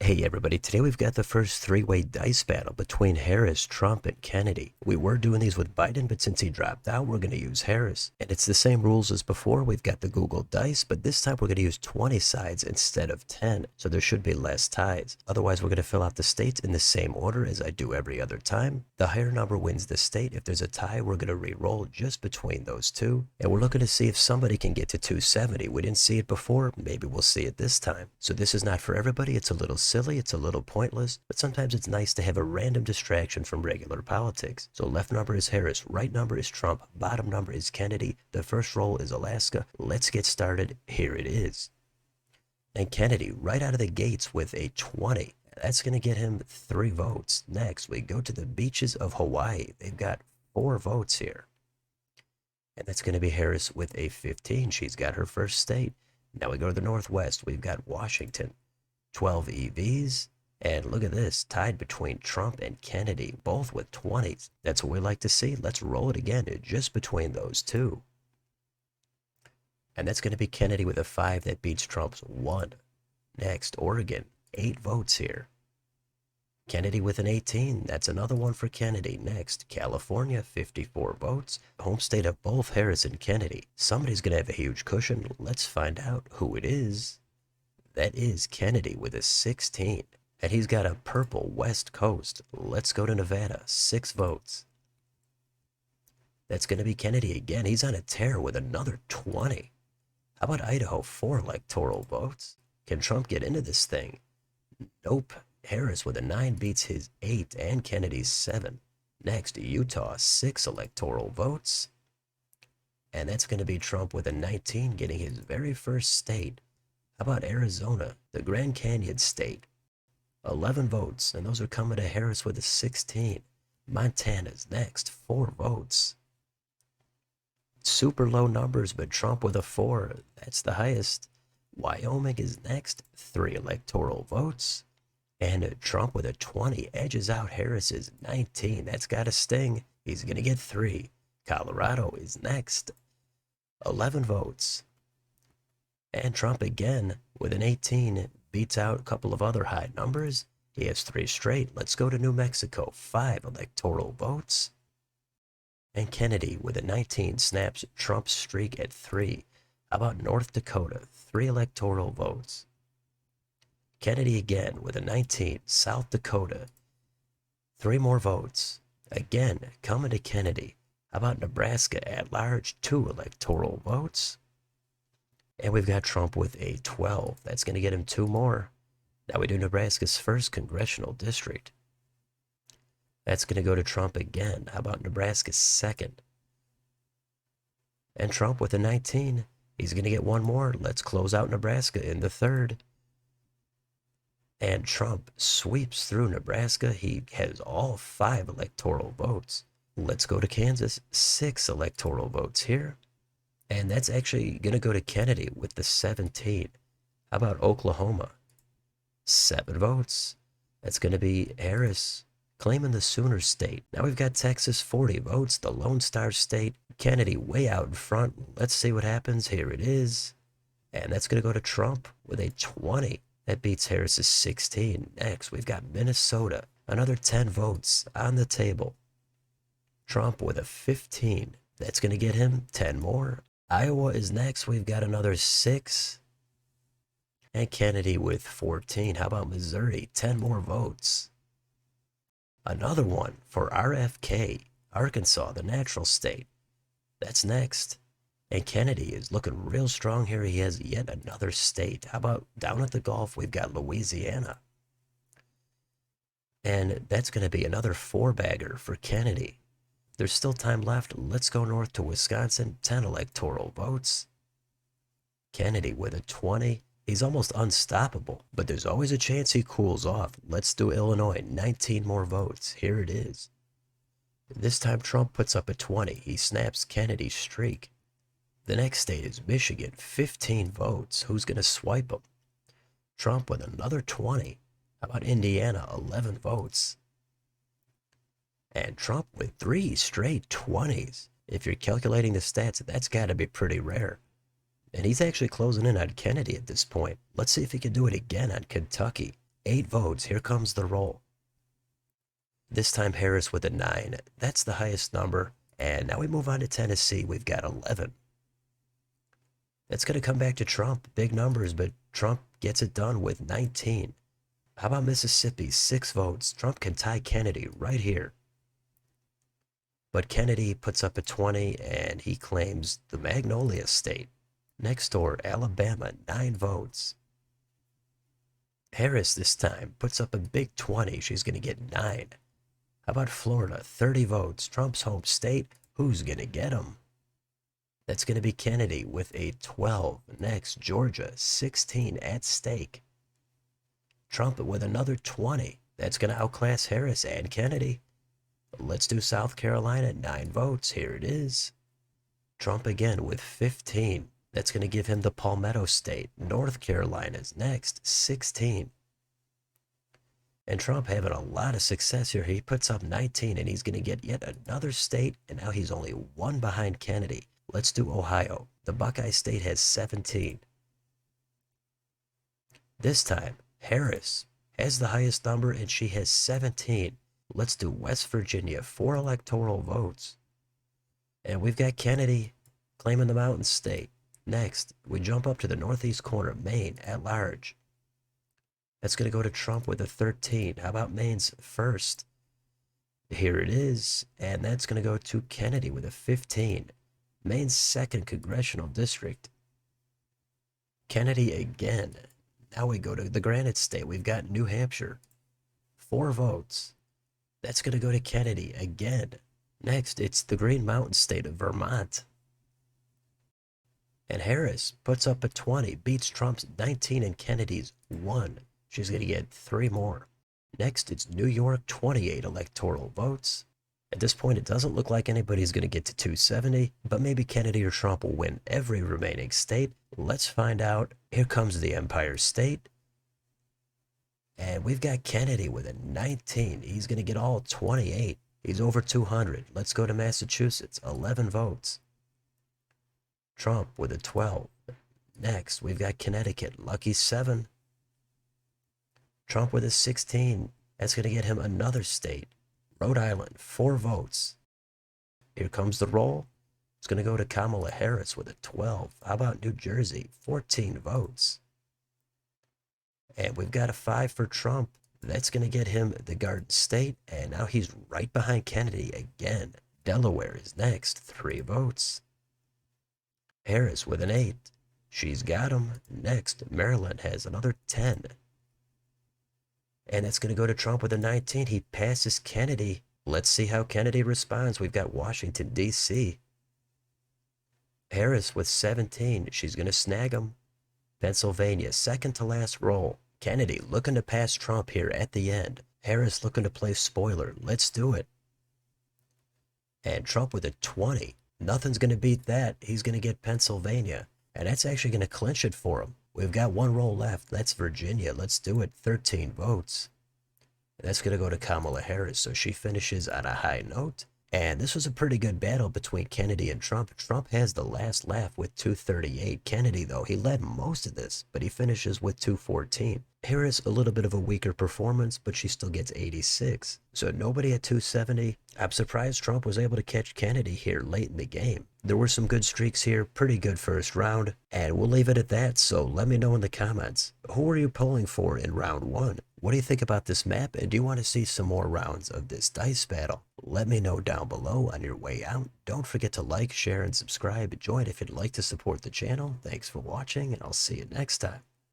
Hey everybody, today we've got the first three-way dice battle between Harris, Trump, and Kennedy. We were doing these with Biden, but since he dropped out, we're going to use Harris. And it's the same rules as before. We've got the Google dice, but this time we're going to use 20 sides instead of 10, so there should be less ties. Otherwise, we're going to fill out the states in the same order as I do every other time. The higher number wins the state. If there's a tie, we're going to re-roll just between those two. And we're looking to see if somebody can get to 270. We didn't see it before. Maybe we'll see it this time. So this is not for everybody. It's a little silly, it's a little pointless, but sometimes it's nice to have a random distraction from regular politics. So left number is Harris, right number is Trump, bottom number is Kennedy, the first roll is Alaska. Let's get started. Here it is. And Kennedy right out of the gates with a 20. That's going to get him 3 votes. Next, we go to the beaches of Hawaii. They've got 4 votes here. And that's going to be Harris with a 15. She's got her first state. Now we go to the Northwest. We've got Washington. 12 EVs, and look at this, tied between Trump and Kennedy, both with 20s. That's what we like to see. Let's roll it again, just between those two. And that's going to be Kennedy with a 5 that beats Trump's 1. Next, Oregon, 8 votes here. Kennedy with an 18, that's another one for Kennedy. Next, California, 54 votes. Home state of both Harris and Kennedy. Somebody's going to have a huge cushion. Let's find out who it is. That is Kennedy with a 16. And he's got a purple West Coast. Let's go to Nevada, 6 votes. That's going to be Kennedy again. He's on a tear with another 20. How about Idaho, 4 electoral votes? Can Trump get into this thing? Nope. Harris with a 9 beats his 8 and Kennedy's 7. Next, Utah, 6 electoral votes. And that's going to be Trump with a 19, getting his very first state. How about Arizona, the Grand Canyon state? 11 votes, and those are coming to Harris with a 16. Montana's next, 4 votes. Super low numbers, but Trump with a 4, that's the highest. Wyoming is next, 3 electoral votes. And Trump with a 20 edges out Harris's 19. That's got to sting. He's going to get 3. Colorado is next, 11 votes. And Trump again with an 18 beats out a couple of other high numbers. He has 3 straight. Let's go to New Mexico, 5 electoral votes. And Kennedy with a 19 snaps Trump's streak at 3. How about North Dakota, 3 electoral votes. Kennedy again with a 19, South Dakota, 3 more votes. Again, coming to Kennedy. How about Nebraska at large, 2 electoral votes. And we've got Trump with a 12. That's going to get him 2 more. Now we do Nebraska's first congressional district. That's going to go to Trump again. How about Nebraska's second? And Trump with a 19. He's going to get 1 more. Let's close out Nebraska in the third. And Trump sweeps through Nebraska. He has all 5 electoral votes. Let's go to Kansas. 6 electoral votes here. And that's actually going to go to Kennedy with the 17. How about Oklahoma? 7 votes. That's going to be Harris claiming the Sooner state. Now we've got Texas, 40 votes, the Lone Star state. Kennedy way out in front. Let's see what happens. Here it is. And that's going to go to Trump with a 20. That beats Harris's 16. Next, we've got Minnesota. Another 10 votes on the table. Trump with a 15. That's going to get him 10 more. Iowa is next. We've got another 6. And Kennedy with 14. How about Missouri? 10 more votes. Another one for RFK, Arkansas, the natural state. That's next. And Kennedy is looking real strong here. He has yet another state. How about down at the Gulf? We've got Louisiana. And that's going to be another 4-bagger for Kennedy. There's still time left. Let's go north to Wisconsin. 10 electoral votes. Kennedy with a 20. He's almost unstoppable, but there's always a chance he cools off. Let's do Illinois. 19 more votes. Here it is. This time Trump puts up a 20. He snaps Kennedy's streak. The next state is Michigan. 15 votes. Who's going to swipe him? Trump with another 20. How about Indiana? 11 votes. And Trump with 3 straight 20s. If you're calculating the stats, that's got to be pretty rare. And he's actually closing in on Kennedy at this point. Let's see if he can do it again on Kentucky. 8 votes. Here comes the roll. This time Harris with a 9. That's the highest number. And now we move on to Tennessee. We've got 11. That's going to come back to Trump. Big numbers, but Trump gets it done with 19. How about Mississippi? 6 votes. Trump can tie Kennedy right here. But Kennedy puts up a 20 and he claims the Magnolia State. Next door, Alabama, 9 votes. Harris this time puts up a big 20. She's going to get 9. How about Florida? 30 votes. Trump's home state. Who's going to get him? That's going to be Kennedy with a 12. Next, Georgia, 16 at stake. Trump with another 20. That's going to outclass Harris and Kennedy. Let's do South Carolina, 9 votes. Here it is. Trump again with 15. That's going to give him the Palmetto State. North Carolina's next, 16. And Trump having a lot of success here. He puts up 19 and he's going to get yet another state. And now he's only 1 behind Kennedy. Let's do Ohio. The Buckeye State has 17. This time, Harris has the highest number and she has 17. Let's do West Virginia, 4 electoral votes. And we've got Kennedy claiming the Mountain State. Next, we jump up to the northeast corner, Maine at large. That's going to go to Trump with a 13. How about Maine's first? Here it is. And that's going to go to Kennedy with a 15. Maine's second congressional district. Kennedy again. Now we go to the Granite State. We've got New Hampshire. 4 votes. That's going to go to Kennedy again. Next, it's the Green Mountain State of Vermont. And Harris puts up a 20, beats Trump's 19 and Kennedy's 1. She's going to get 3 more. Next, it's New York, 28 electoral votes. At this point, it doesn't look like anybody's going to get to 270, but maybe Kennedy or Trump will win every remaining state. Let's find out. Here comes the Empire State. And we've got Kennedy with a 19. He's going to get all 28. He's over 200. Let's go to Massachusetts, 11 votes. Trump with a 12. Next, we've got Connecticut, lucky 7. Trump with a 16. That's going to get him another state. Rhode Island, 4 votes. Here comes the roll. It's going to go to Kamala Harris with a 12. How about New Jersey, 14 votes. And we've got a 5 for Trump. That's going to get him the Garden State. And now he's right behind Kennedy again. Delaware is next, 3 votes. Harris with an 8. She's got him. Next, Maryland has another 10. And that's going to go to Trump with a 19. He passes Kennedy. Let's see how Kennedy responds. We've got Washington, D.C. Harris with 17. She's going to snag him. Pennsylvania, second to last roll. Kennedy looking to pass Trump here at the end. Harris looking to play spoiler. Let's do it. And Trump with a 20. Nothing's going to beat that. He's going to get Pennsylvania. And that's actually going to clinch it for him. We've got 1 roll left. That's Virginia. Let's do it. 13 votes. And that's going to go to Kamala Harris. So she finishes on a high note. And this was a pretty good battle between Kennedy and Trump. Trump has the last laugh with 238. Kennedy, though, he led most of this, but he finishes with 214. Harris, a little bit of a weaker performance, but she still gets 86. So nobody at 270. I'm surprised Trump was able to catch Kennedy here late in the game. There were some good streaks here, pretty good first round, and we'll leave it at that. So let me know in the comments, who are you polling for in round 1? What do you think about this map, and do you want to see some more rounds of this dice battle? Let me know down below on your way out. Don't forget to like, share, and subscribe. Join if you'd like to support the channel. Thanks for watching, and I'll see you next time.